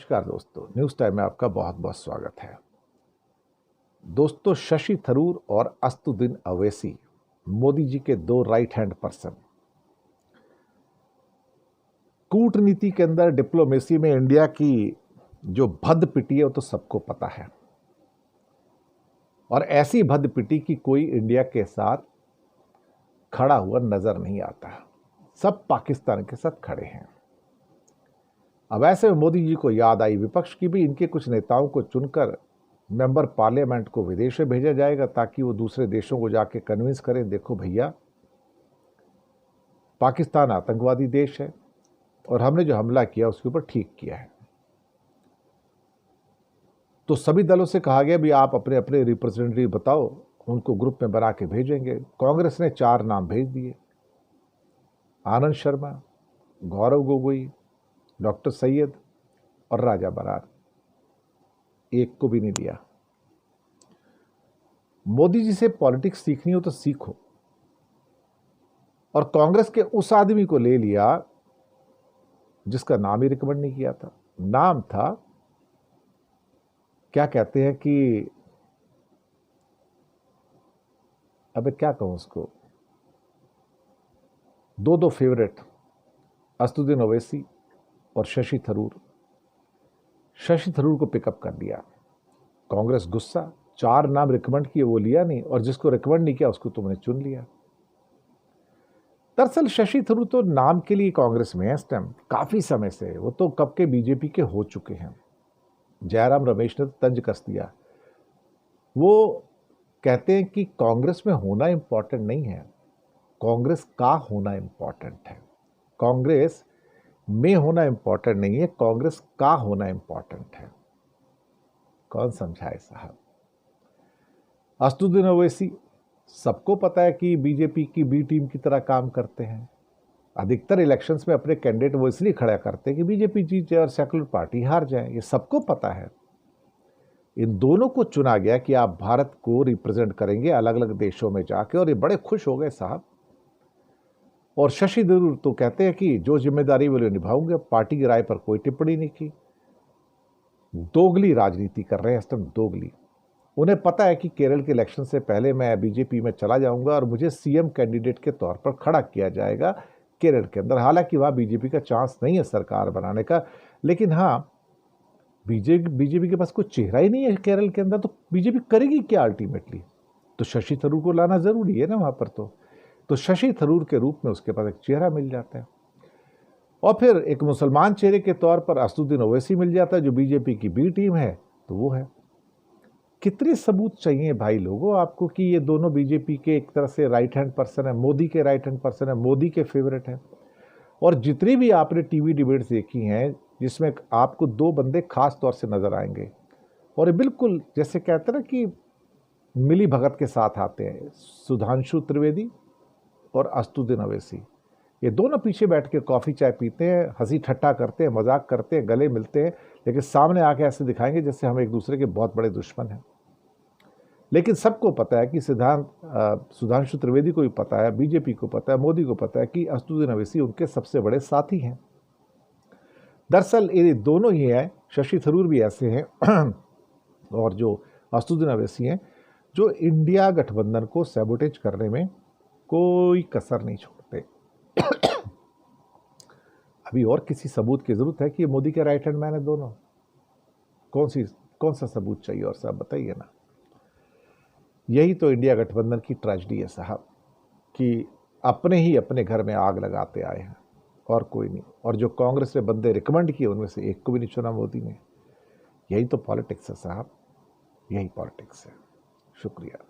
नमस्कार दोस्तों, news time में आपका बहुत बहुत स्वागत है। दोस्तों, शशि थरूर और असदुद्दीन अवैसी मोदी जी के दो राइट हैंड पर्सन। कूटनीति के अंदर, डिप्लोमेसी में इंडिया की जो भद्द पिटी है वो तो सबको पता है, और ऐसी भद्द पिटी की कोई इंडिया के साथ खड़ा हुआ नजर नहीं आता। सब पाकिस्तान के साथ खड़े हैं। अब ऐसे में मोदी जी को याद आई विपक्ष की भी, इनके कुछ नेताओं को चुनकर मेंबर पार्लियामेंट को विदेश में भेजा जाएगा ताकि वो दूसरे देशों को जाके कन्विंस करें, देखो भैया पाकिस्तान आतंकवादी देश है और हमने जो हमला किया उसके ऊपर ठीक किया है। तो सभी दलों से कहा गया भी आप अपने अपने रिप्रेजेंटेटिव बताओ, उनको ग्रुप में बना के भेजेंगे। कांग्रेस ने 4 नाम भेज दिए, आनंद शर्मा, गौरव गोगोई, डॉक्टर सैयद और राजा बरार। एक को भी नहीं दिया। मोदी जी से पॉलिटिक्स सीखनी हो तो सीखो, और कांग्रेस के उस आदमी को ले लिया जिसका नाम ही रिकमेंड नहीं किया था। नाम था, क्या कहते हैं कि, अबे क्या कहूं उसको, दो फेवरेट, असदुद्दीन ओवैसी और शशि थरूर। शशि थरूर को पिकअप कर दिया। कांग्रेस गुस्सा, 4 नाम रिकमेंड किए वो लिया नहीं, और जिसको रिकमेंड नहीं किया उसको तुमने चुन लिया। दरअसल शशि थरूर तो नाम के लिए कांग्रेस में है इस टाइम, काफी समय से। वो तो कब के बीजेपी के हो चुके हैं। जयराम रमेश ने तो तंज कस दिया। वो कहते हैं कि कांग्रेस में होना इंपॉर्टेंट नहीं है, कांग्रेस का होना इंपॉर्टेंट है। कांग्रेस में होना इंपॉर्टेंट नहीं है, कांग्रेस का होना इंपॉर्टेंट है। कौन समझाए साहब। असदुद्दीन ओवैसी, सबको पता है कि बीजेपी की बी टीम की तरह काम करते हैं। अधिकतर इलेक्शंस में अपने कैंडिडेट वो इसलिए खड़ा करते हैं कि बीजेपी जीत जाए और सेकुलर पार्टी हार जाए, ये सबको पता है। इन दोनों को चुना गया कि आप भारत को रिप्रेजेंट करेंगे अलग अलग देशों में जाके, और ये बड़े खुश हो गए साहब। और शशि थरूर तो कहते हैं कि जो जिम्मेदारी वो निभाऊंगे, पार्टी की राय पर कोई टिप्पणी नहीं की। दोगली राजनीति कर रहे हैं इस टाइम, दोगली। उन्हें पता है कि केरल के इलेक्शन से पहले मैं बीजेपी में चला जाऊंगा और मुझे सीएम कैंडिडेट के तौर पर खड़ा किया जाएगा केरल के अंदर। हालांकि वहां बीजेपी का चांस नहीं है सरकार बनाने का, लेकिन हाँ, बीजेपी के पास कोई चेहरा ही नहीं है केरल के अंदर, तो बीजेपी करेगी क्या अल्टीमेटली। तो शशि थरूर को लाना जरूरी है ना वहां पर। तो शशि थरूर के रूप में उसके पास एक चेहरा मिल जाता है, और फिर एक मुसलमान चेहरे के तौर पर असदुद्दीन ओवैसी मिल जाता है जो बीजेपी की बी टीम है। तो वो है। कितने सबूत चाहिए भाई लोगों आपको कि ये दोनों बीजेपी के एक तरह से राइट हैंड पर्सन है, मोदी के राइट हैंड पर्सन है, मोदी के फेवरेट हैं। और जितनी भी आपने टीवी डिबेट्स देखी हैं जिसमें आपको 2 बंदे खास तौर से नजर आएंगे, और ये बिल्कुल जैसे कहते हैं ना कि मिली भगत के साथ आते हैं, सुधांशु त्रिवेदी और असदुद्दीन ओवैसी। ये दोनों पीछे बैठ के कॉफ़ी चाय पीते हैं, हंसी ठट्टा करते हैं, मजाक करते हैं, गले मिलते हैं, लेकिन सामने आके ऐसे दिखाएंगे जैसे हम एक दूसरे के बहुत बड़े दुश्मन हैं। लेकिन सबको पता है कि सुधांशु त्रिवेदी को भी पता है, बीजेपी को पता है, मोदी को पता है कि असदुद्दीन ओवैसी उनके सबसे बड़े साथी हैं। दरअसल ये दोनों ही हैं, शशि थरूर भी ऐसे हैं और जो असदुद्दीन ओवैसी हैं, जो इंडिया गठबंधन को सैबोटेज करने में कोई कसर नहीं छोड़ते। अभी और किसी सबूत की जरूरत है कि ये मोदी के राइट हैंड मैन है दोनों? कौन सा सबूत चाहिए और साहब बताइए ना। यही तो इंडिया गठबंधन की ट्रेजेडी है साहब, कि अपने ही अपने घर में आग लगाते आए हैं और कोई नहीं। और जो कांग्रेस ने बंदे रिकमेंड किए उनमें से एक को भी नहीं चुना मोदी ने। यही तो पॉलिटिक्स है साहब, यही पॉलिटिक्स है। शुक्रिया।